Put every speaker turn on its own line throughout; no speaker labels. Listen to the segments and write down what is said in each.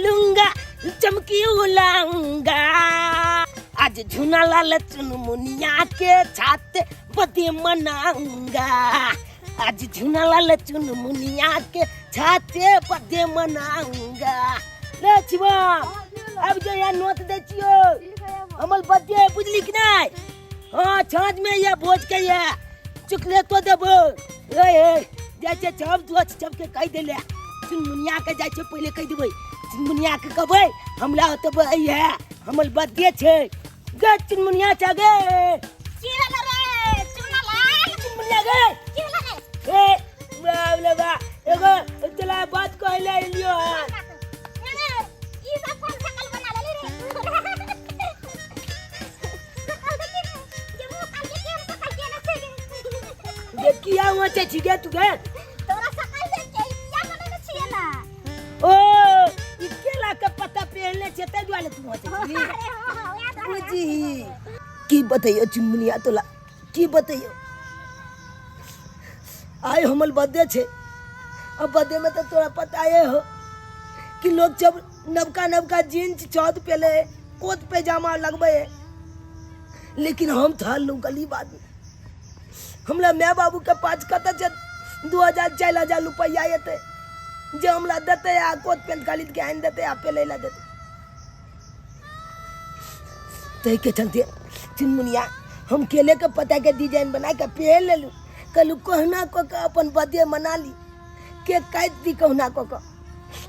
लूंगा चमकी उलाऊंगा। आज झूना लाल चुनमुनिया के छाते बदे मनाऊंगा। आज झूना लाल चुनमुनिया के छाते बदे मनाऊंगा। रे शिवा अब जो यहाँ नोट दे छियो हमल बदे बुझली कि नहीं? हाँ छाछ में ये भोज के ये चुकले तो देबो। जैसे छप दोस्त छप के कह देले चुनमुनिया के जाय छे पहले कह देबै। चुनमुनिया के कहबै हमला तो है हमल बदे छे गे चुनमुनिया छ गे
चिरला रे चुनला
चुनमुनिया गे
चिरला रे
ए बाबले बा एगो चला बात कहले लियो
ई सब कौन शकल बना ले रे
ये किया हुआ छे छिगे तू गे
तोरा शकल देख के क्या बने छिए ना।
ओ इकेला के पता पहले छे तै दुआले तू होते छी
अरे हो याद आ
जी की बताइयो चुनमुनिया तोला की बताइयो आय हमल बर्थडे छे। अब बर्थडे में तो तोरा पता है हो कि लोग जब नवका नवका जीन्स चौथ पहले कोट पैजामा लगबे लेकिन हम था लोग गरीब आदमी हमला मैं बाबू के पास कत 2000 4000 रुपया आते जो हमला देते आ कोट पैंट खरीद के आन देते आ पहले ला देते तो के चलते चुनमुनिया हम केले के पत्ता के डिजाइन बना के पहन ले लू कल कहना को अपन बर्थडे मना ली केक काट दी कहना को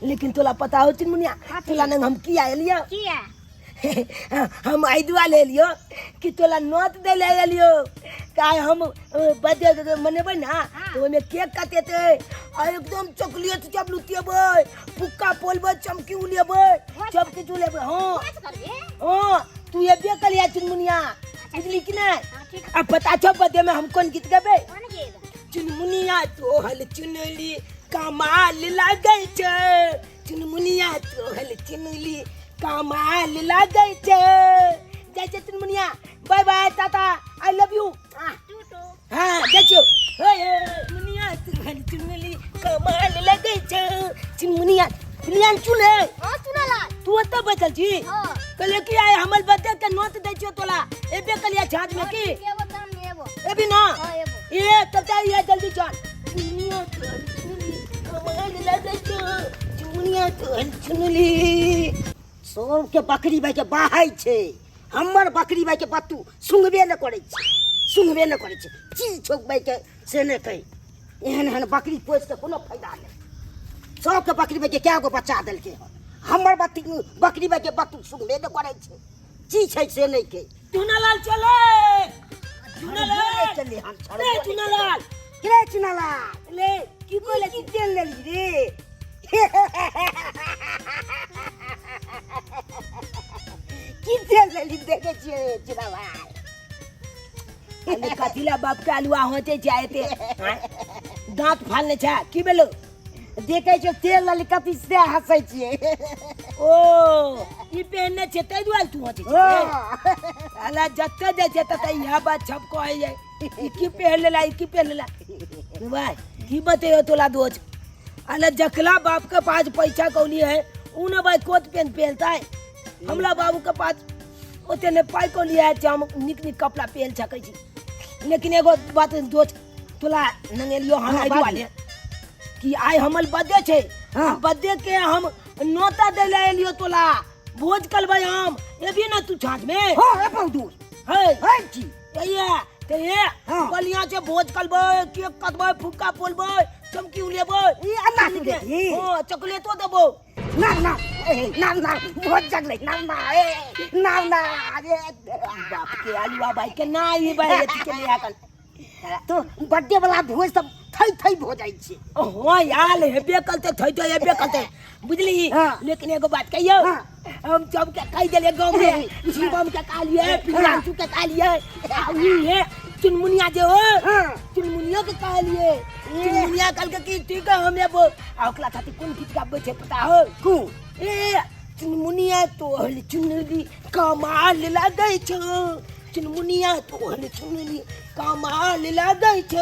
लेकिन तोला पता हो चुनमुनिया तोला नंग हम किया एलियो
किया
हम आइडुआ ले लियो कि तोला नोट दे ले लियो का हम बर्थडे मनेबै ना तो में केक काटेते आ एकदम चॉकलेट सब लुटिएबै फुक्का पोलबै चमकी उलिएबै चमकी चुलेबै। हां तू ये बे कलिया चुनमुनिया बुझली कि नहीं? अब पता छो बर्थडे में हम कौन गीत गाबे? चुनमुनिया तो हल चुनली कमाल लागै छै। चुनमुनिया तो हल चुनली कमाल लागै छै। जैसे चुनमुनिया bye bye tata I love you. हां देखियो चुनमुनिया तो हल चुनली कमाल लागै छै। चुनमुनिया चुनिया चुने
हां चुनला
तू त बचल छी
हां
कले की आय हमर बर्थडे के नोट दै छियो तोला एबे कलिया छाज में की
एबो दाम लेबो
एबी ना
हां एबो
ये तब जाइए जल्दी चल। चुनिया तो चुनली कमाल लागै छै। चुनिया तो चुनली सोम के बकरी भाई के बाहै छै हमर बकरी भाई के बत्तू सुंगबे न करै छै चीज छोक भाई के से ने कहि एहन बकरी पोस के कोनो फायदा नहीं। सब के बकरी भाई के क्या गो बच्चा देल के हमर बकरी भाई के बत्तू सुंगबे न करै छै चीज छै से नहीं के। चुनालाल चले चुनालाल
चले हम
रे चुनालाल
रे चुनालाल
ले की बोले
की तेल ले ली रे की तेल ले ली देखे छिए चुनालाल
अरे कथिला बाप के आलुआ होते जाते दांत फालने छा की बेलो
देखे छो तेल वाली कथी से हंसै छिए
ओ ई पहनने छे तै दुआल तू होते अला जत्ते जे जे तते यह बात छप कहै जाय ई की पहन लेला ई की पहन लेला भाई की बतेयो तोला दोज अला जकला बाप के पास पैसा कौली है उ न भाई कोट पेन पहनता है हमला बाबू के पास ओते ने पाई को लिया है हम निक निक कपड़ा पहन सकै छी। लेकिन एगो बात दोस्त तोला नंगेलियो हम आई वाले कि आय हमल बर्थडे छे बर्थडे के हम नोता दे ले लियो तोला भोज करबै हम एबी ना तू छाछ में
हां ए बहुत दूर
है
जी
ये ते ये कलिया से भोज करबै केक कटबै फुक्का पोलबै चमकी उलेबै
ई अन्ना के
हां चॉकलेटो देबो
ना बहुत जगले ना अरे
बाप के आलुआ भाई के ना ही भाई के लिया कर
तो बर्थडे वाला भोज सब थई हो जाई छे।
हां यार हेबे करते थई हेबे करते बुझली। लेकिन एगो बात कहियो हम सब के कह देले गांव में शिवम के कालिए पिलांचू के कालिए ई है चुनमुनिया जे हो चुनमुनिया के कालिए चुनमुनिया कल के की ठीक है हम लेबो आ ओकला खातिर कोन गीत गाबै छे पता हो कु ए चुनमुनिया तो हल चुनली कमाल लागै छ। चुनमुनिया तो हल चुनली कमाल लागै छ।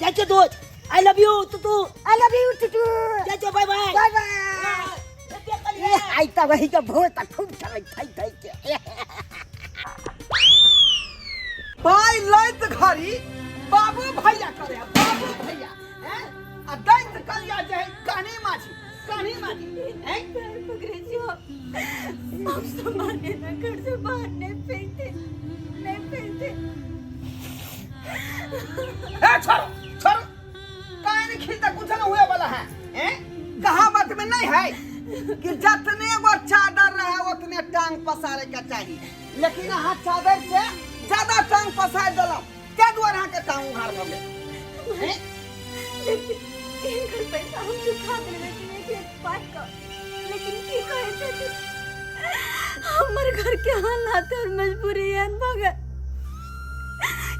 जा छ दोस्त I love you too I love you too जा छ बाय बाय
बाय बाय आई त वही के भोज त खूब चलै थई के
भाई लैत घड़ी बाबू भैया करे बाबू भैया हैं आ दैत कलिया जे कहानी माछी हैं
पकड़े जो अब सामान्य न घर से बाहर नहीं फेंकते
ए छोड़ काहे नहीं खींचता कुछ न हुए वाला है हैं कहावत में नहीं है कि जितने वो चादर रहे उतने टांग पसारे का चाहिए लेकिन हाँ चादर से ज्यादा टांग पसार दलो क्या द्वारा के टांग उघाड़ हो गए हैं
लेकिन घर पैसा हम चुका दे लेकिन एक बात का लेकिन की कहे थे हमर घर के हालात और मजबूरी है भागा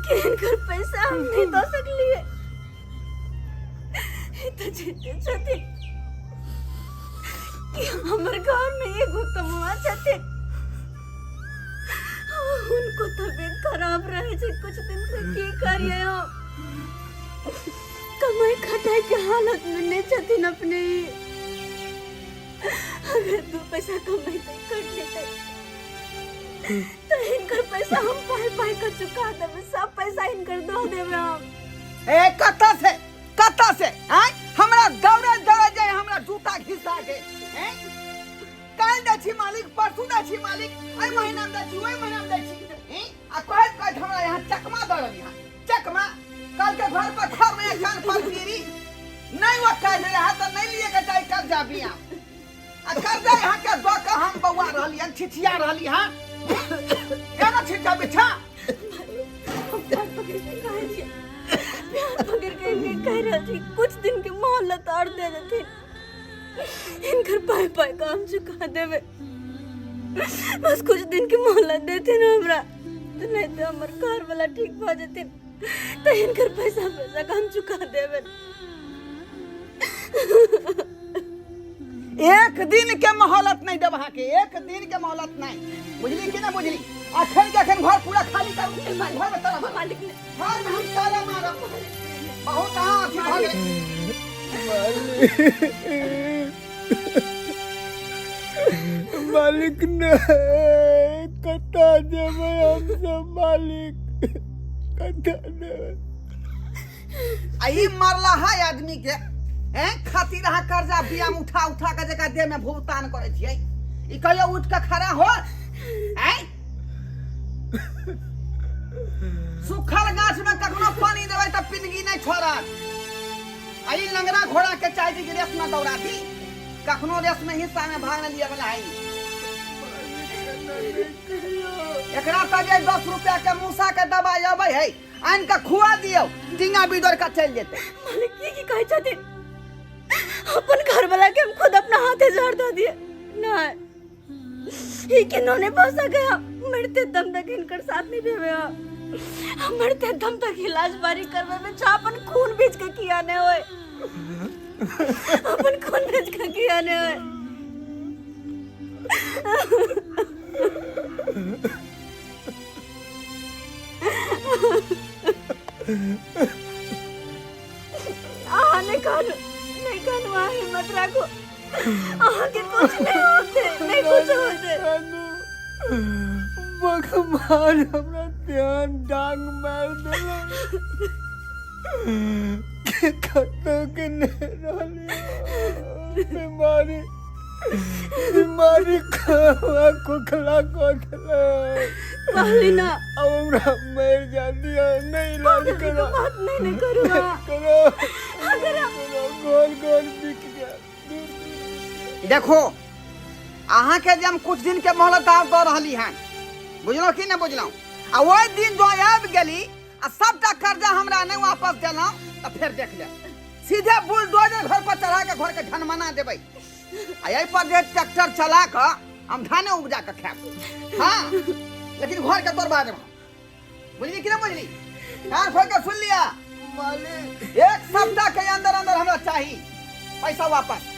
कि इनकर पैसा हम नहीं दे सकलिए तो जीते छथि कि हमर घर में एगो कमुआ छथि उनको तबीयत खराब रहे छे कुछ दिन से की करिए हम कमाई खटाई के हालत में नहीं छथिन अपने ही अगर दो पैसा कमाई तो कर लेते तो इनकर पैसा हम पाई कर चुका देवे सब पैसा इनकर दो देवे हम
ए कत्ता से हैं हमरा दौड़े जाए हमरा जूता घिसा के हैं काल दै छी मालिक परसू दै छी मालिक एई महीना में दै छी ओई महीना में दै छी हैं आ कहत हमरा यहां चकमा दरल यहां चकमा कल के घर पर खर में कान पर गिरी नहीं वो कह दे रहा तो नहीं लिए के चाहे कर्जा बिया आ कर्जा यहां के दो के हम बउआ रहली हन छिछिया रहली हां केना छिछा बिछा
पकड़ के इनके कह रहे थे कुछ दिन के मोहलत और दे देते इनकर पाई काम चुका देवे बस कुछ दिन की मोहलत देते ना हमरा तो नहीं तो हमर घर वाला ठीक हो जाते तो इनकर पैसा काम चुका देवे
एक दिन के मोहलत नहीं देब अहाँ के एक दिन के मोहलत नहीं बुझली कि ना बुझली अखन घर पूरा खाली करू घर में ताला मार
मालिक ने
घर में हम ताला मारब बहुत अथी भऽ गेलै
मालिक ने कता देवे हम सब मालिक कता देवे
आई मरला है आदमी के हैं खातिर अहाँ कर्जा बियाम उठा के जका देह में भुगतान करे छियै ई कहियो उठ के खड़ा हो हैं सुखल गाछ में कखनो पानी देबै त पिनगी नहीं छोड़त आई लंगड़ा घोड़ा के चाहे कि रेस में दौड़ा दी कखनो रेस में हिस्सा में भाग न लिए वाला है एकरा त जे 10 रुपया के मूसा के दवाई आबै है आन के खुआ दियो टिंगा बिदर का चल जेते
मालिक की कहे छथि अपन घर वाला के हम खुद अपना हाथे झाड़ दे दिए नहीं ये के नोने बसा गया मरते दम तक इनकर साथ नहीं देवे हम मरते दम तक इलाज बारी करवे में अपन खून बेच के किया ने होए अपन खून बेच के किया ने होए नहीं कानू हिम्मत रखो आगे कुछ नहीं होते नहीं कुछ होते
भगवान हमरा ध्यान डांग मार देला के कतो के ने रहले बीमारी खावा खोखला कोखला
कहली ना
अब हमरा मर जाती है नहीं इलाज करो
बात नहीं करूँगा
करो
अगर
गोल बिक गया
देखो अहाँ के जे हम कुछ दिन के मोहलत दे रहली हन बुझलो कि नहीं बुझलो आ वही दिन जो आबि गेली आ सबटा कर्जा हमरा नहीं वापस देलौ तो फिर देख ले सीधे बुलडोजर घर पर चढ़ा के घर के झनमना देबै आ यही पर जे ट्रैक्टर चला के हम धाने उपजा के खाएब हाँ लेकिन घर के बर्बाद देब बुझली कि नहीं बुझली कान खोल के सुन लिया
मालिक
एक सप्ताह के अंदर हमरा चाहिए पैसा वापस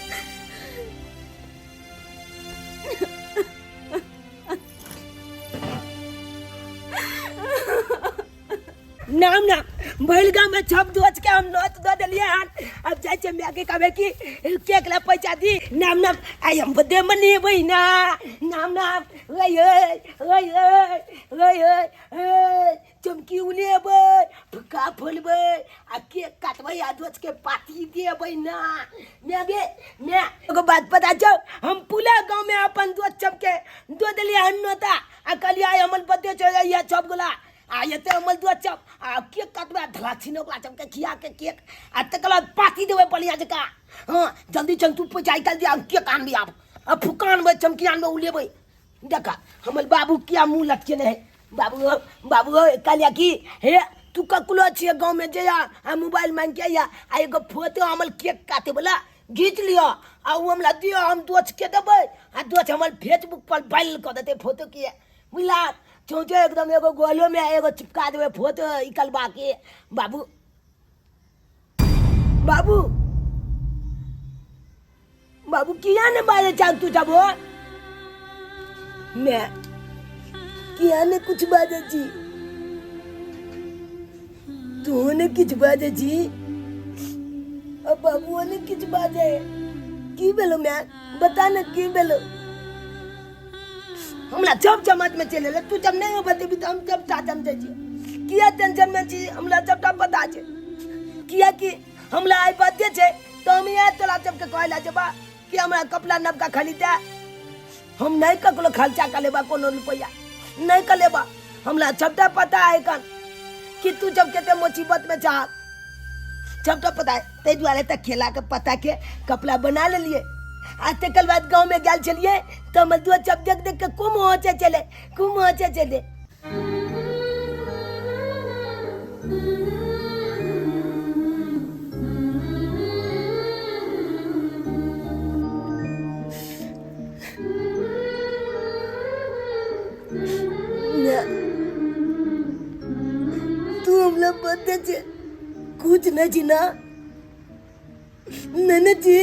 नाम ना भइल गाँव में छप दोच के हम नोत दे दिलिए हन। अब जाय छे मैके कहबे कि केक ला पैसा दी नाम नाम आई हम बदे मनी बहिना नाम नाम ओय ओय ओय ओय ओय चमकी उलेबे फुका फुलबे आ केक काटबे आ दोच के पार्टी देबे ना। मैं एगो बात पता छौ हम पूरा गांव में अपन दोस्त चमके दो दिलिए हन नोता आ कहलिए आई हमर बदे चल या छप गोला आ ये ते हमर दोस्त चप आ केक काटबे धला छिनो गोला चमके खिया के केक आ तकर बाद पार्टी देबे बढ़िया जका। हां जल्दी चल तू पैसा निकाल दे आ केक आन भी अब फुकान में चमकी आन में उलेबे देखा हमर बाबू क्या मुंह लटके है। बाबू बाबू कहलिया कि हे तू ककुलो छिए गांव में जे आ मोबाइल मांग के या आ एगो फोटो हमर केक काटे वाला घीच लियो आ उ हमरा दियो हम दोस्त के देबै आ दोस्त हमर फेसबुक पर वायरल कर देते फोटो के बुझला चौचे एकदम एगो गोलो में एगो चिपका देबे फोटो निकलवा के। बाबू बाबू बाबू किया ने बाजे चाल तू जब मैं किया ने कुछ बाजे जी तू ने कुछ बाजे जी अब बाबू ने कुछ बाजे की बेलो मैं बता न की बेलो हमला जब जमात में चले तू जब नहीं हो बते भी तो हम जब साजम दे जी किया टेंशन में जी हमला जब पता छे किया कि हमला आई बात छे तो हम ये तोला जब के कहला जबा कि हमरा कपड़ा नबका खरीदा हम नहीं ककलो खर्चा कर लेबा कोनो रुपया नहीं कर लेबा हमला सबटा पता है कन कि तू जब केते मुसीबत में चाह सबटा पता है ते दुआरे तक खेला के पता के कपड़ा बना ले लिए आज तक कल बाद गांव में गल चलिए तो मजदूर जब देख देख के कुम होचे चले तू हमला पता छे कुछ न जी ना नन जी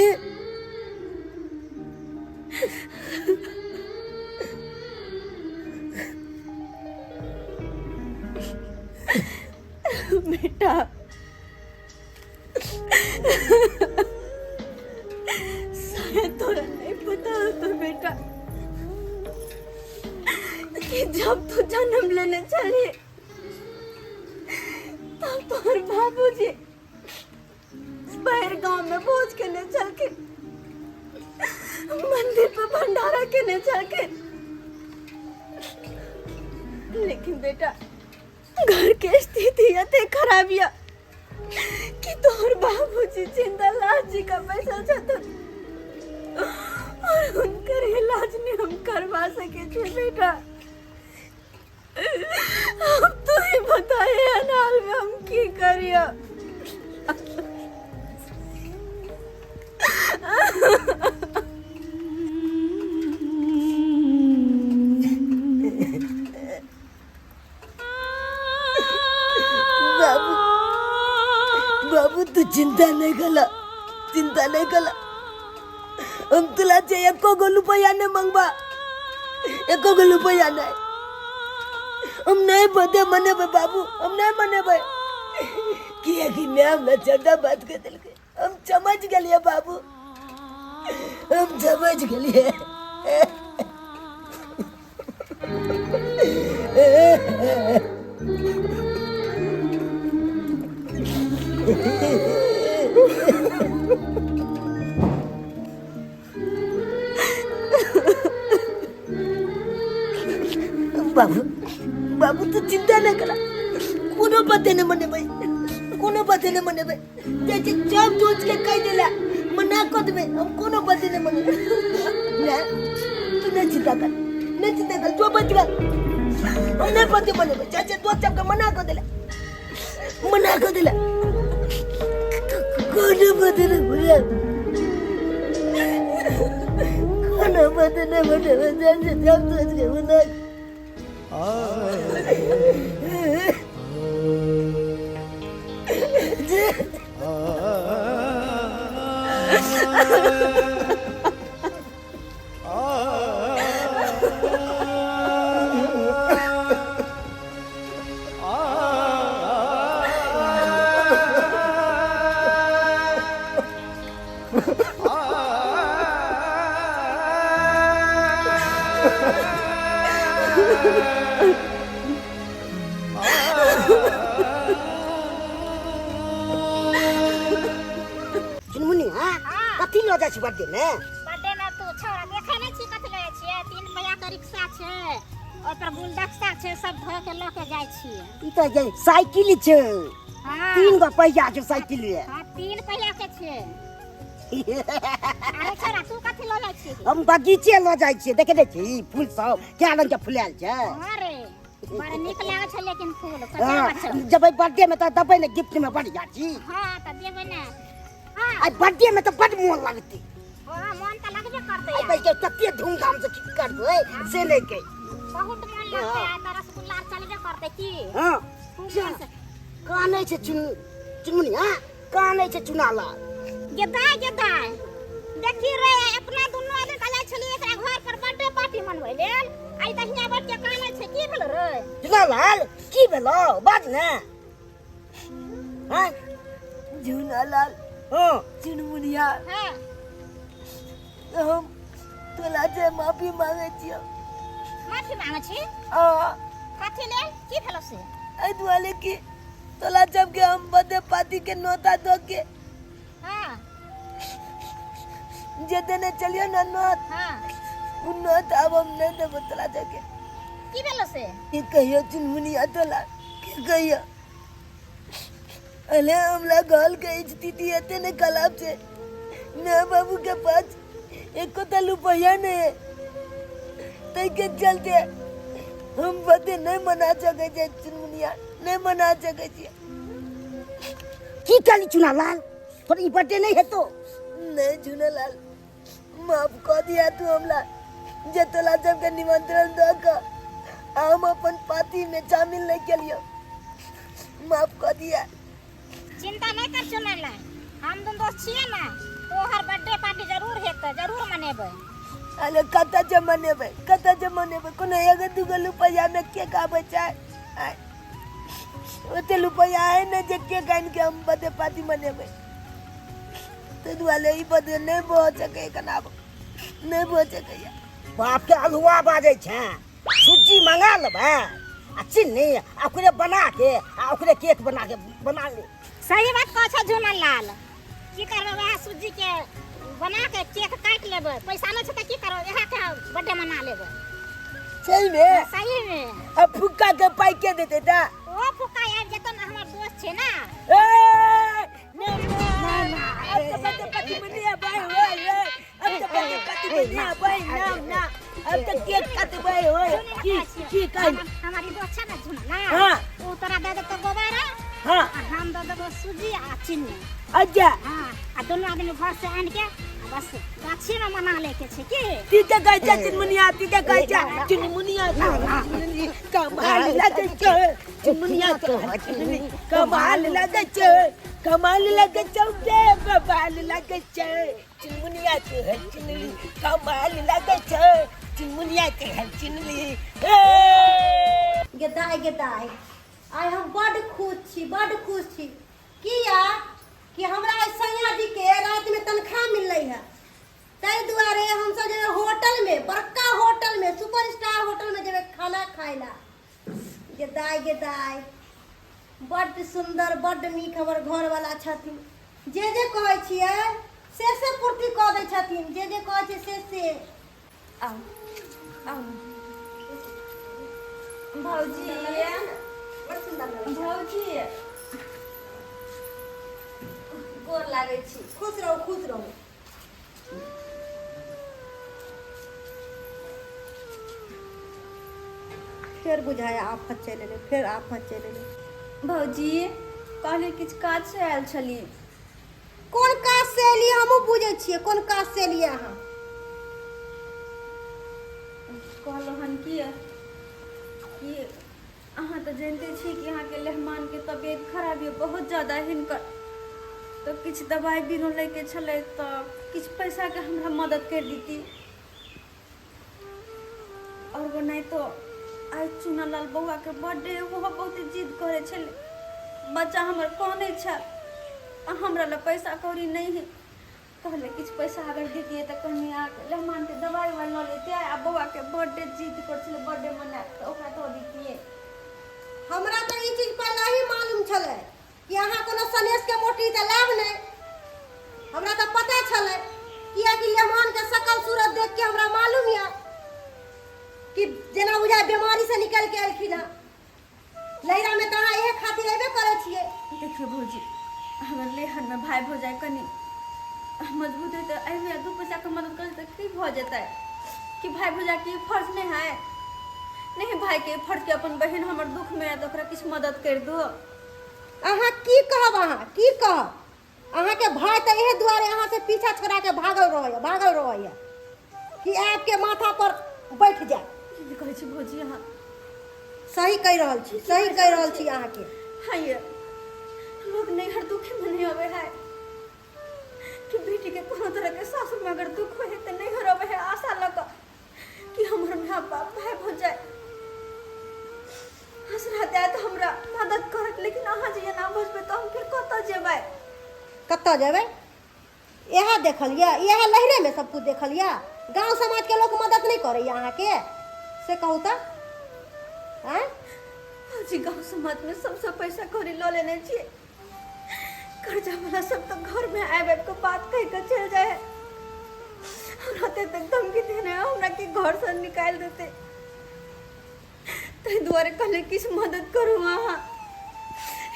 बेटा शायद तोरा नहीं पता तो बेटा कि जब तू जन्म लेने चली तब तोहर बाबूजी बाहर गांव में भोज के ने चल के मंदिर पे भंडारा के ने चल के लेकिन बेटा घर के स्थिति इतनी खराबिया कि तोहर बाबूजी जिंदा लाश जी का पैसा चाहता और उनकर इलाज नहीं हम करवा सके थे बेटा। अब तो ही बताए अनाल में हम की करिया
बाबू तू चिंता नहीं कला हम तुला चाहिए एको गो रुपया नहीं मंगवा एको गो रुपया नहीं हम नहीं बदे मने बे बाबू हम नहीं मने बे किया कि मैं हमने चढ़ा बात के दिल के हम समझ गए बाबू हम समझ गए बाबू बाबू तू चिंता नहीं करा कोनो बाते नहीं मने भाई जैसे जब सोच के कह दिला मना कर दे हम कोनो बाते नहीं मने ना तू नहीं चिंता कर तू बच गया हम नहीं बाते मने जैसे दो जब का मना कर दिला कोनो बाते नहीं मने जैसे जब सोच के मना
चुनमुनी हाँ कथी लऽ जाइ छी बर्थडे में?
बर्थडे में तू छोरा देखे नहीं छी कथी ले छिए? 3 पहिया के रिक्शा छे, ओइ पर गुलदस्ता छे, सब धो के ल के जाइ छिए।
ई तऽ जे साइकिल छै,
हां
3 गो पहिया छै साइकिल रे।
हां 3 पहिया के छे। अरे छोरा तू कथी ल जाइ छी?
हम बगीचे लऽ जाइ छियै, देखे दै छी फूल सब क्या रंग के फुलायल छै।
हां रे बड़ा नीक लागे छै लेकिन फूल सजावट छै।
जब बर्थडे में तऽ दबै ने गिफ्ट में बढ़िया छी।
हां त देबै ने। हां
आई बर्थडे में तऽ बड़ मोन लगतै।
हां मन त लगबे करतै
आई भाई के कते धूमधाम से की करबै से नहीं के।
बहुत मन लगतै आ त रसगुल्ला चलबे करतै की।
हां
खूब मन से
कानै छै चुनमुनी हां कानै छै चुनाला।
गेदाय देखी रे अपना दुनू आदमी कहिया छलिए एकरा घर पर बर्थडे पार्टी मनबै लेल। आई दहिया बैठ के कानै छै की भेल रे?
चुनालाल की भेलो बात ने। हां
झुनालाल
हां
चुनमुनिया
हां
हम तोला से माफी मांगे छियो।
माफी मांगे छी?
आ
कथी लेल की भेलो से?
आई दुआले की तोला जब के हम बर्थडे पार्टी के नोता दो के
हां
जे देने चलियो ना नोत
हां
उ नोत अब हम नहीं देबो तोला जब के।
की भेलो से?
की कहियो चुनमुनिया तोला की कहियो अले हमला घर के स्थिति एते ने खराब छे ना बाबू के पास एको रुपया नहीं है तै के चलते हम बर्थडे नहीं मना सके छे। चुनमुनिया नहीं मना सके छे।
की कली चुनालाल तोर ई बर्थडे नहीं हेतो।
नहीं झुनेलाल माफ कर दिया तू हमला जे तोला जब के निमंत्रण दो का हम अपन पार्टी में शामिल नहीं के लियो माफ कर दिया।
चिंता नहीं कर सुनला हम दोनों दोस्त छिए ना तोहर बर्थडे पार्टी जरूर हेतै जरूर मनेबै।
अरे कता जे मनेबे कोनो एगो दूगो रुपया में के आबे छै ओते रुपया है ना जे के कान के हम बर्थडे पार्टी मनेबे। तो दुआले ई बर्थडे नहीं भो सके कनाब नहीं भो सके।
बाप के हलवा बाजे छै सूजी मंगा लेबै आ चीनी आ ओकरे बना के आ ओकरे केक बना ले।
सही बात कह छ झुनल लाल की करबै वह सूजी के बना के केक काट लेबै पैसा नहीं छै त की करबै वह के बर्थडे मना लेबै।
सही में अब फुक्का के पाई के देते ता
ओ फुक्का आबि जेतौ ना हमर दोस्त छै ना।
अब तो बर्थडे पार्टी में नहीं आबै होय रे अब तो बर्थडे पार्टी में नहीं आबै ना अब तो केक काटबै होय की कहि
हमारी दोस्त छै ना झुनला
हां
ओ तोरा दे देतौ गोबारा
हां
हम दे देबो सूजी आ चीनी।
अच्छा
हां आ दोनों आदमी घर से आन के बस गाछी में मना ले के छै की।
ठीक है कहै छै चुनमुनिया ठीक है कहै छै चुनमुनिया कमाल लगे छै चुनमुनिया कमाल लगे छै कमाल लगे छै कमाल लगे छै चुनमुनिया के है चुनली कमाल लगे छै चुनमुनिया के है चुनली।
गेदाय आइ हम बड़ खुश छी किया कि हमरा सैया जी के रात में तनख्वाह मिललै है ताहि दुआरे हम सब जेबे होटल में बड़का होटल में सुपरस्टार होटल में जेबे खाना खाए ला। गेदाय बड़ सुंदर बड़ नीक हमर घर वाला छथिन जे कहै छियै से पूर्ति कऽ दै छथिन जे कहै छै से
आओ भौजी
बड़ सुंदर लगै छै।
भौजी गोर लागै छी।
खुश रहो फिर बुझाया आफत चलि एलै फिर आफत चलि एलै।
भौजी कहले किछु काज से आयल छली।
कोन काज से एलियै हमहूँ बुझै छियै कोन काज से एलियै अहाँ।
कहलहुँ हन कि अहाँ तऽ जानिते छी कि अहाँके मेहमानके तबियत खराब यऽ बहुत ज़्यादा हिनकर तो किछु दवाई बीरो लैके छलै तऽ किछु पैसाके हमरा मदद कर दीती और वो नहीं तो आई चुनालाल बउआ के बर्थडे ओहो बहुत जिद करे छले बच्चा हमर कोने छ हमरा ल पैसा कौड़ी नहीं है कहले कुछ पैसा अगर देतिए तो कहीं रहमान के दवाई वाला ले लेते आ बउआ के बर्थडे जीत कर छले बर्थडे मना तो ओकरा तो दितिए।
हमरा तो ई चीज पहले ही मालूम छले कि अहाँ कोनो सनेश के मोटी त लाभ नहीं। हमरा तो पता छले किया कि लेमान के शकल सूरत देख के हमरा मालूम है कि जेना बुझा बीमारी से निकल के अलखिन है। लहरा में तहाँ एक खातिर एबे करे छिए।
देखिए भौजी हमर लेहन में भाई भौजाई कनी मजबूत है तो ऐसे 2 पैसा के मदद करे तो की भ जतै कि भाई भौजाई के फर्ज नहीं है। नहीं भाई के फर्ज के अपन बहन हमर दुख में है तो ओकरा किछ मदद कर दो।
अहाँ की कहब अहाँ के भाई तो एहे दुआरे अहाँ से पीछा छोड़ा के भागल रहय कि आपके माथा पर बैठ जाए।
की कहै छी भौजी अहाँ
सही कह रहल छी अहाँ के।
हाँ ये लोग नहीं हर दुखी में नहीं होवे है कि बेटी के कोनो तरह के सासुर में अगर दुख होए तो नहीं होवे है आशा लगा कि हमर माँ बाप भाई भौजाई हंस रहते है तो हमरा मदद करत। लेकिन अहाँ जे ना बचबे तो हम फिर कतऽ जेबै
यह देखलिए यह लहरे में सब कुछ देखलिए। गांव समाज के लोग मदद नहीं करे अहाँ के से कहू तो हैं।
जी गांव समाज में सबसे पैसा कौड़ी लो लेने चाहिए। कर्जा वाला सब तो घर में आए को बात कह के चल जाए रहते तक धमकी देने हमरा के घर से निकाल देते। तै दुआरे कहले किस मदद करू अहाँ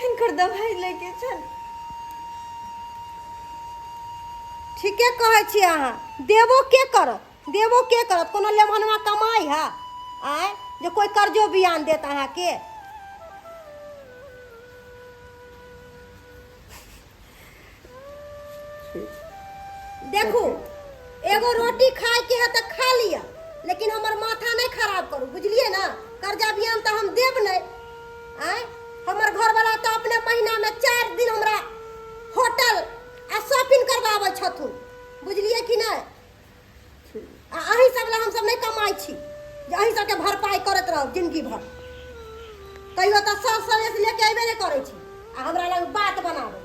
इनकर दवाई लेके चल।
ठीके कहै छी अहाँ देबो के करत कोनो लेमनवा कमाई है आय जे कोई कर्जो बियान देत अहाँ के। देखू एगो रोटी खाए के है तो खा लिया लेकिन हमर माथा नहीं खराब करू बुझलिए ना। कर्जा बियान तो हम देब नहीं आय। हमर घर वाला तो अपने महीना में 4 दिन हमरा होटल आ शॉपिंग करवावे छथुन बुझलिए कि नहीं। अही सब ला हम सब नहीं कमाई छी जे अही सब के भरपाई करत रहो जिंदगी भर। कहियो तो सब सवेस लेके आइबे नहीं करे छी आ हमरा लग बात बनावे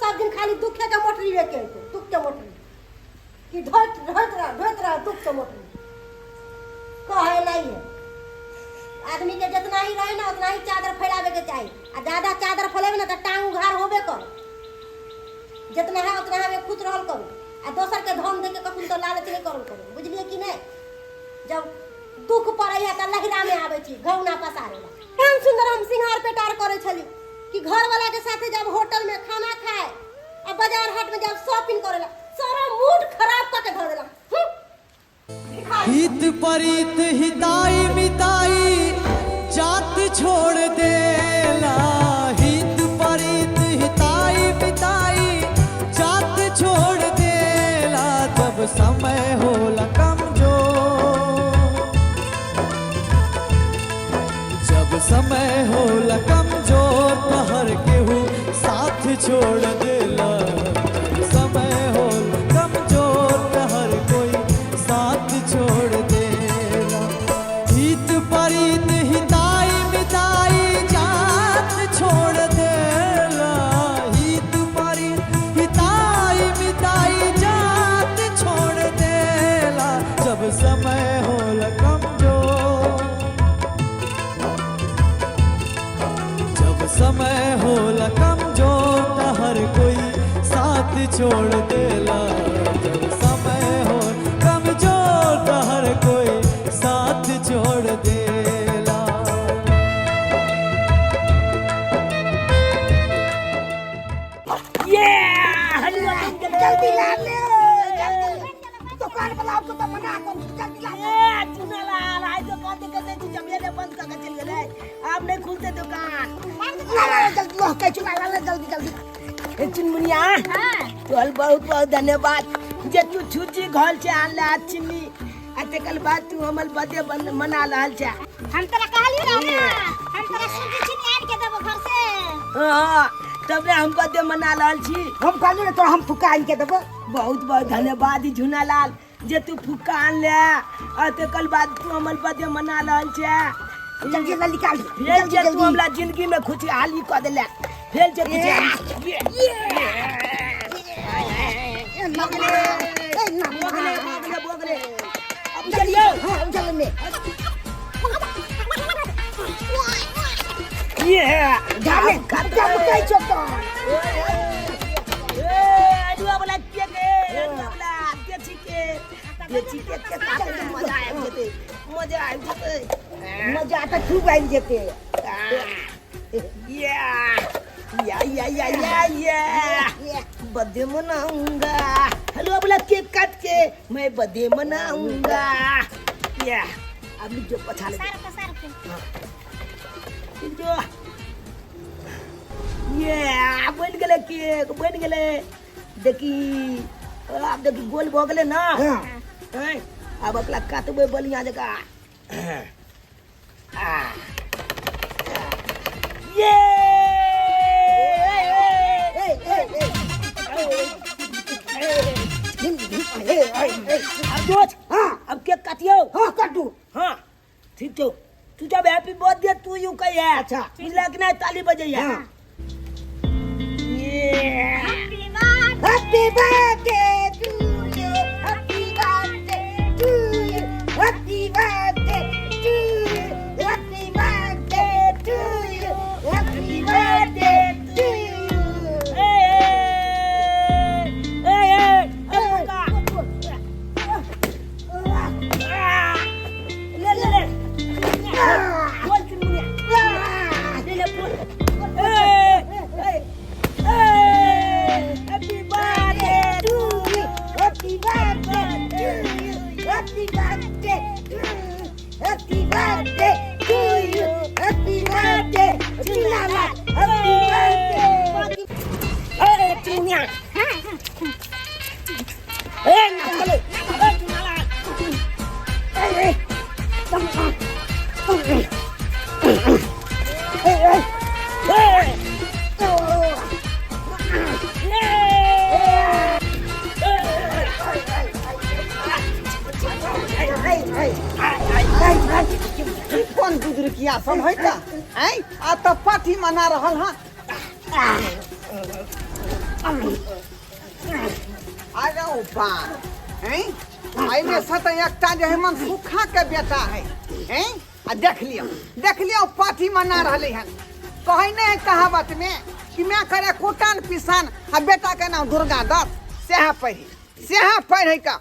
सब दिन खाली दुखे के मोटरी लेके आइतो दुख के मोटरी कि ढोत रहा दुख के मोटरी कहे नहीं है। आदमी के जितना ही रहे ना उतना ही चादर फैलावे के चाहिए आ ज्यादा चादर फैलावे ना तो टांग उघार होबे कर। जितना है उतना हमें खुद रहल करू आ दोसर के धन दे के कखन तो लालच नहीं करल करू बुझलिए कि नहीं। जब दुख पड़े है तो लहरा में आवे छी घौना पसारे ला। हम सुंदर हम सिंगार पेटार करे छली कि घर वाला के साथे जब होटल में खाना खाए आ बाजार हाट में जब शॉपिंग करेला सारा मूड खराब करके धर देला।
हित परित हिताई मिताई जात छोड़ देला। हित परित हिताई मिताई जात छोड़ देला। जब समय होला कमजोर तो हर केहू साथ छोड़ देला। समय होला कमजोर तो हर कोई साथ छोड़ देला। हित परित हिताई मिताई जात छोड़ देला। हित परित हिताई मिताई जात छोड़ देला। जब समय होला समय होला कमजोर तो हर कोई साथ छोड़ देला। जब समय हो कमजोर तो हर कोई साथ छोड़ देला।
ये जल्दी ला ले दुकान वाला को तो मना कर जल्दी ला ले। चुना ला आज तो बात करते थी जब ये बंद करके चल गए आप नहीं खुलते दुकान। जल्दी लो कह चुना ला जल्दी चिनमुनिया तोल बहुत बहुत धन्यवाद जे तू छुची घर से आनला चिन्नी आते कल बाद तू हमर बर्थडे मना रहल छ।
हम तोरा कहली रह ना हम तोरा सूजी चीनी आन के देबो घर से।
हां तबे हम बर्थडे मना रहल छी। हम कहली तो हम फुक्का आन के देबो। बहुत बहुत धन्यवाद झुनालाल जे तू फुक्का आन ले आते कल बाद तू हमर बर्थडे मना रहल छ। जल्दी निकाल जल्दी तू हमरा जिंदगी में खुशहाली क देले फेल जे
भोगले अब चलिए
हाँ चल में
ये है
जाने क्या मुकाई चोटा
अडुआ वाला के काटे मजा आ जते
मजा आता खूब आई जेते
या बर्थडे मनाऊंगा हेलो बोला केक काट के मैं बर्थडे मनाऊंगा या अब जो पछा ले जो ये बन गेले केक बन गेले देखी अब देखी गोल भ गेले ना हैं अब अगला काटबे बलिया जका ये अब दोस्त
हाँ
अब केक काटियो
हाँ काटू
हाँ ठीक तो तू जब हैप्पी बर्थडे तू यूं कही है
अच्छा।
लगना है ताली बजे है
हाँ।
Happy birthday
Happy birthday to you. Happy birthday to you. Happy birthday to you. Happy birthday to you.
Happy birthday to you.
Happy birthday to you. Happy birthday to you. Happy birthday to you. Happy birthday to Lala. Happy birthday.
Hey, Tunya. Hey, Natalie. Hey, Tunala. Hey,
कौन गुजर किया सब है का हैं आ तो party मना रहल हां आ जाओ बा हैं आई में सत एकटा जे है मन सुखा के बेटा है हैं आ देख लियो पार्टी मना रहले हन कहै नै है कहावत में कि मैं करे कोटान पिसान आ बेटा के नाम दुर्गा दत्त सेहा पढ़े का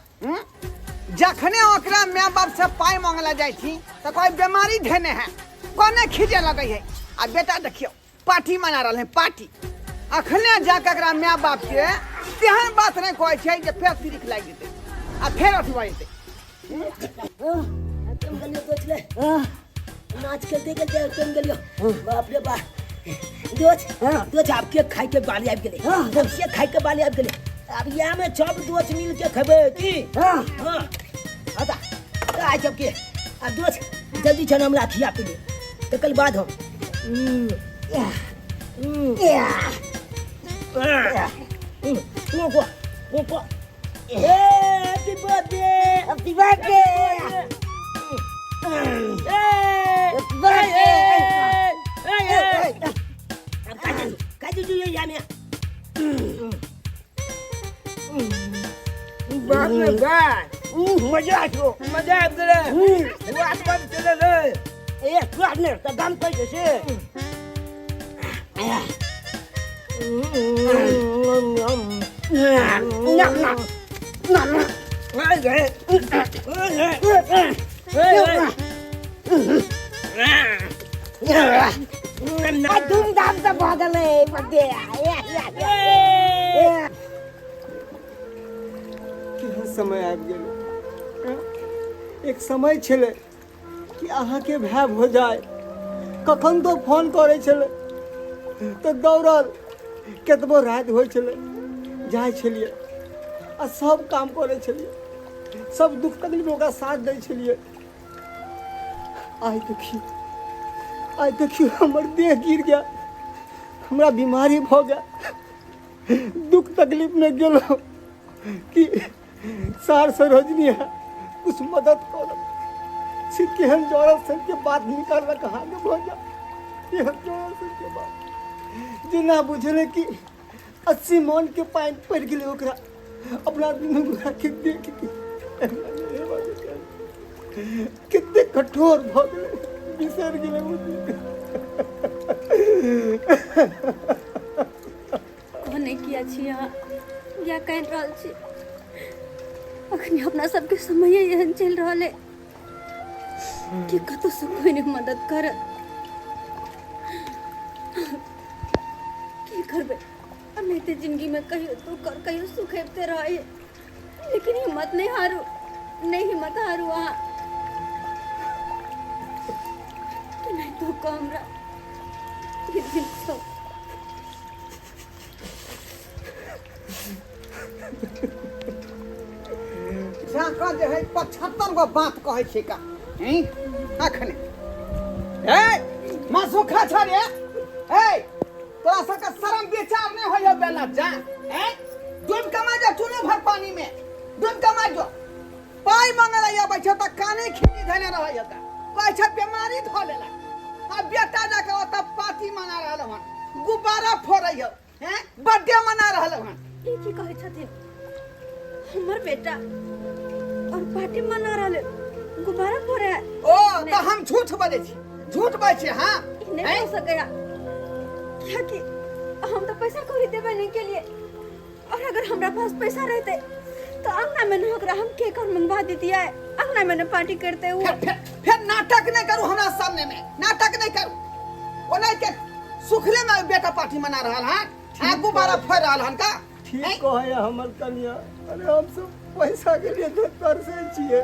जखने ओकरा माय बाप से पाई मांगला जाय छी त कोई बीमारी धेने है कोने खिजे लगे है आ बेटा देखियो पार्टी मना रहल है पार्टी अखने जाके एकरा माय बाप के तेहन बात नहीं कहै छै जे फेर तिरिक लाग जेते आ फेर अठवा जेते
तुम गलियो दोचले नाच के देख के तुम गलियो बाप रे बाप दोच आपके खाई के बाली आबि गेले हमसे खाई के बाली आबि गेले अब या में सब दोच मिल के खबे की हां आता आ जब के अब दोच जल्दी छन हमरा खिया पे तो कल बाद हम को happy birthday
Happy birthday.
Happy birthday. Kaji ju ye ya me. बाप रे बाप मजा आयो मजा आ गेले बात बात चले रे ए बाप ने त दाम पैसे से
धूमधाम से भगले बर्थडे
केहन समय आबि गेलै एक समय छलै कि अहाँके भाय भौजाइ कखन तो फोन करै छलै तऽ दौड़ल केतबो राति होइ छलै जाइ छलियै आ सब काम करै छलियै सब दुख तकलीफ ओकरा साथ दै छलियै आइ देखियो हमर देह गिर गया हमरा बीमारी भऽ गया दुख तकलीफ में गेलो कि सार सरोजनी है कुछ मदद करो से केहन जोड़ल सर के बात निकाल कहाँ के भौजा केहन जोड़ल सर के बात जेना बुझले कि 80 मन के पानी पड़ गेलै ओकरा अपना दुनू गोरा के देख के कितने कठोर भ गेलै, बिसर गेलै
कहने किया छी अहाँ या कहि रहल छी। अखनी अपना सबके समय एहन चलि रहल है कि कतौ से कोई नहीं मदद करत। की करबे, एनाहिते जिंदगी में कहियो दुख और कहियो सुख हेबते रहे, लेकिन हिम्मत नहीं हारू, नहीं हिम्मत हारू अहाँ कि नहीं तो हमरा ये दिन सब
झाँका जे है 75 गो बात कहै छै का हैं अखने। ए मासु खा छ रे, ए तोरा सबके शरम विचार नहीं होय बेला जा, हैं डूब कमा जा चुने भर पानी में, डूब कमा जो पाई मंगला या बैठे त काने खिनी धने रहय त कहै छ बीमारी ध लेला। आ बेटा जाके ओत पार्टी मना रहल हन, गुब्बारा फोड़ै हो, हैं बर्थडे मना रहल हन।
ई की कहै छथिन, हमर बेटा और पार्टी मना रहले, गुब्बारा फोड़े है।
ओ तो हम झूठ बोले छी, झूठ बोले छी। हां
नहीं हो सकेगा, क्या कि हम तो पैसा कौड़ी देवे नहीं के लिए, और अगर हमरा पास पैसा रहते तो अंगना में न होकर हम केक और मंगवा देती है, अंगना में न पार्टी करते हुए।
फिर नाटक नहीं करू हमरा सामने में, नाटक नहीं करू। ओ नहीं के सुखले में बेटा पार्टी मना रहल हन, आ गुब्बारा फोड़ रहल हन का।
ठीक कहे हमर कन्या, अरे हम सब पैसा के लिए तो तरसे छिए,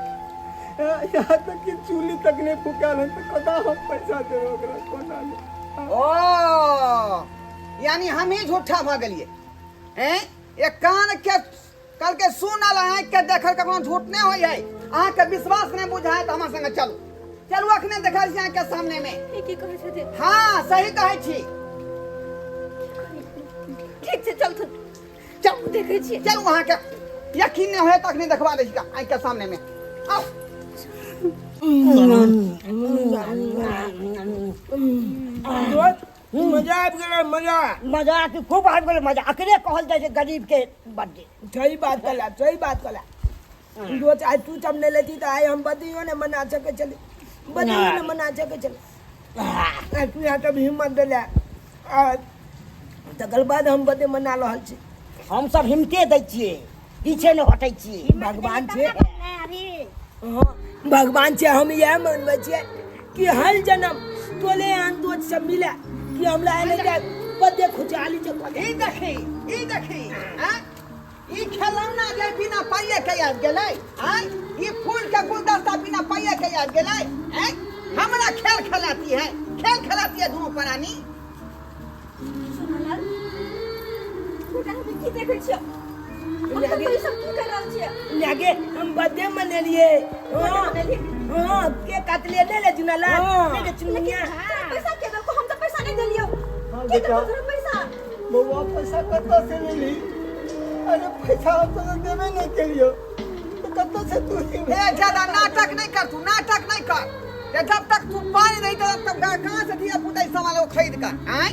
यहाँ तक कि चूल्ही तक नहीं फुकाल हन तो कदा हम पैसा देबे ओकरा कोना नहीं।
ओ यानी हम ही झूठा भ गेलिए, हैं एक कान के कल के सुनल आंख के देखल कखनो झूठ नहीं होय है। अहाँ के विश्वास नहीं बुझाय त हमरा संगे चलू, चलू अखने देखल छी आंख के सामने में।
ई की कहै छथिन?
हां सही कहै छी।
ठीक छै चल तू,
चल
देखै छी।
चलू अहाँ के यकीन नहीं होय तखने देखबा दै छी का आंख के सामने में। आओ
मजा आबि गेलै, मजा
की खूब आबि गेलै मजा। अकरे कहल जाइ छै गरीब के बर्थडे।
सही बात कहला, सही बात कहला। रोज आज तू जब नहीं लेती तो आए हम बदियो ने मना सके चले, बदियो ने मना सके चले। तू यहाँ तब हिम्मत दिला, तकर बाद हम बदे मना रहल छी।
हम सब हिम्मते दै छियै, पीछे न हटै छियै।
भगवान छै, हाँ भगवान छै। हम यह मानबै छियै कि हर जन्म तोले आन दोस्त सब मिला कि हमरा एने के बदे खुचाली छै।
ई देखी हां ई खिलौना जे बिना पाइए के आबि गेलै, हां ई फूल के गुलदस्ता बिना पाइए के आबि गेलै, हैं हमरा खेल खिलाती है दोनों प्राणी।
सुनलाल बेटा हम की देखै छियै, हम तो सब की कर रहल छियै।
लागे हम बर्थडे मनेलिए, हां केक काटलिए ले ले जुनाला ले के चुनिया।
पैसा के को हम तो पैसा नहीं देलियो।
हाँ
के
बेटा,
तो पैसा
बउआ पैसा कत्ता से ले ली? अरे पैसा हम तो देबे नहीं करियो तो कत्ता से तू ही?
ए ज्यादा नाटक नहीं कर, तू नाटक नहीं कर। ये जब तक तू पानी नहीं दे तब तक कहां से दिया पुतै सामान वो खरीद कर, हैं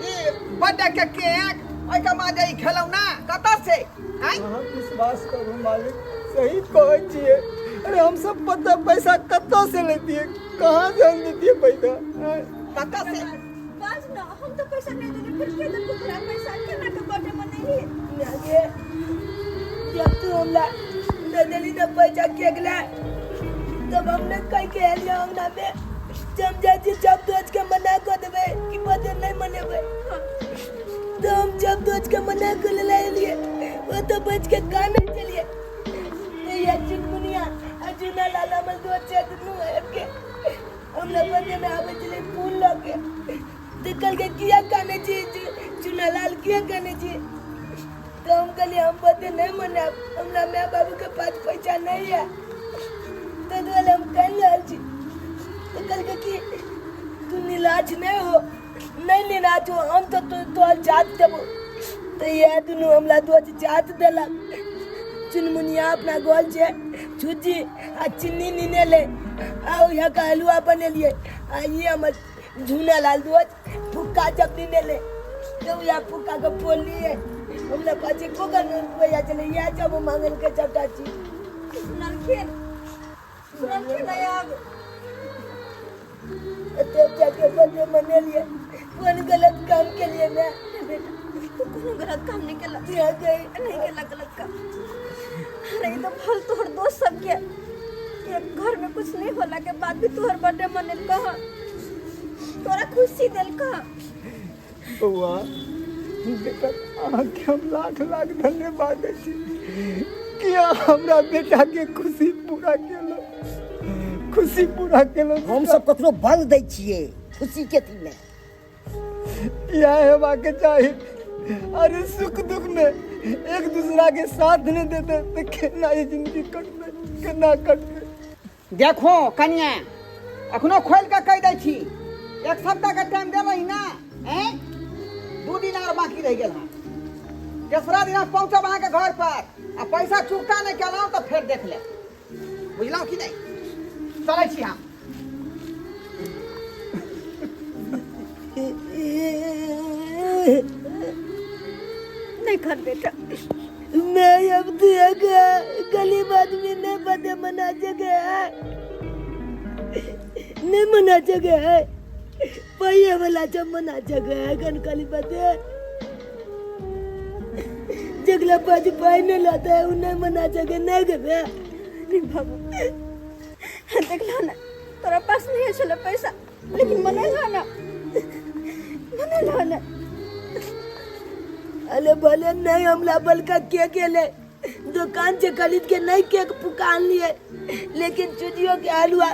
ये बर्थडे के केक ओइ के बाद ई खिलौना कत्ता से, हैं
अहाँ विश्वास करू मालिक, सही कहै छियै। अरे हम सब पता पैसा कत्ता से लेतिए, कहाँ से हम देतिए पैसा?
कत्ता से?
बस ना, हम तो पैसा नहीं देले, फिर के तो पूरा पैसा केना के बर्थडे मनेली।
लागे जब तू हमला दे देली ना पैसा केक ला, तब हमने कह के एलिया अंगना में समझा जी जब दोस्त के मना कर देबे कि बर्थडे नहीं मनेबे। तो हम जब दोस्त के मना कर ले लिए वो तो बच के काने चलिए। तो ये चुनमुनिया अजुना लाला में दोस्त से दुनू है के हमने बर्थडे में आवे चले फूल लगे तो कल के किया काने जी चुना लाल किया काने जी। तो हम कहलिए हम बर्थडे नहीं मनाब, हमरा माँ बाबू के पास पैसा नहीं है, तो वाले हम कह रहल छी। तो कल के कि तू निलाज नहीं हो, नहीं निलाज हो, हम तो जात देबो। तो ये दुनू हमला दोस्त जात देलक। चुनमुनिया अपना गोल से छुजी आ चीनी नीने ले आ यहाँ का हलवा बनेलिए। आ ये हमर झूना लाल दोस्त फुक्का जब नीने ले तो यहाँ फुक्का के फोल लिए हमरा पाछे कोकर रुपया चले या जब मांगल के चटा छी
सुनलखिन अब
तो जाके बर्थडे मना लिए कौन गलत काम के लिए ना
बेटा तू कोनो गलत काम नहीं केला
यहाँ गई
नहीं केला गलत काम। अरे ये तो फल तोहर दोस्त सब के एक घर में कुछ नहीं होला के बाद भी तोहर बर्थडे मने कहा तोरा खुशी दिल कहा।
बउआ बेटा अहाँके हम लाख लाख धन्यवाद दै छी कि अहाँ हमरा बेटा के खुशी पूरा केलहुँ
हम सब ककरो बल दै छियै खुशी के थी में
यह हेबाक चाही। अरे सुख दुख में एक दूसरा के साथ नहीं देते तो केना ये जिंदगी कटबे केना कटबे।
देखो कनिया अखनो खोल के कह दै छी 1 सप्ताह का टाइम देबही ना हैं 2 दिन और बाकी रह गेल हां तेसरा दिन पहुंचब अहाँ के घर पर आ पैसा चुकता नहीं केलहुँ तो फिर देख ले बुझलहुँ कि नहीं चलै छी हम।
नहीं कर बेटा
मैं अब देगा गरीब आदमी ने बर्थडे मना जगह है नहीं मना जगह है पहिए वाला जब मना जगह है कनकाली बर्थडे जगला पाँच पाई नहीं लाता है उन्हें मना जगह नहीं गए
नहीं बाबू देख लो ना तोरा पास नहीं है चलो पैसा लेकिन मना लो ना
अरे बोले नहीं हमला बल का केक ले दुकान से खरीद के नहीं केक पुकार लिए लेकिन चुजियों के हलवा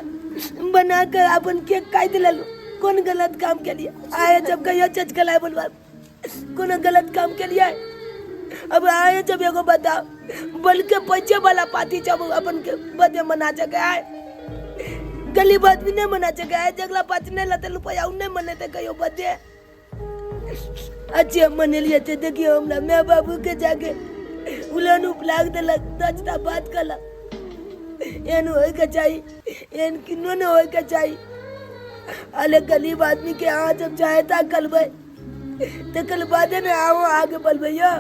बना कर अपन केक काट ले लो कौन गलत काम के लिए आए जब कहियो चच कलाए बोलवा कौन गलत काम के लिए अब आए जब एगो बताओ बल के पैसे वाला पार्टी जब अपन के बर्थडे मना सके आए गली बात भी नहीं मना सके आए जगला पार्टी नहीं लाते रुपया उन्हें मने थे कहियो बर्थडे अच्छे मने लिए थे देखिए हमरा मैं बाबू के जाके उलन उपलाग देलक 10टा बात कलक एन होय के चाहिए एन किनो ने होय के चाहिए। अले गरीब आदमी के यहाँ जब चाहे ता कलबे तो कल बादे ने आओ आगे बलबे यो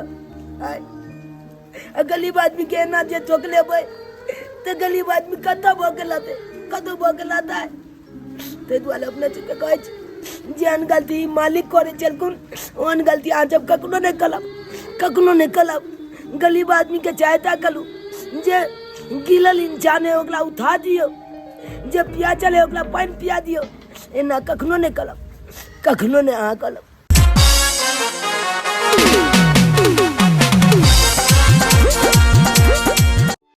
गरीब आदमी के ना जे ठोक लेबे तो गरीब आदमी कतो भोके लाता है ते दुआले अपने चुके कहै छै जेहन गलती मालिक करे चलकुन ओहन गलती आ जब कखनो नहीं कलब गरीब आदमी के चाहता कलू जे गिलल इंसान है ओकरा उठा दियो जे पिया चले ओकरा पानी पिया दियो एना कखनो नहीं कलब कखनो नहीं अहाँ कलब।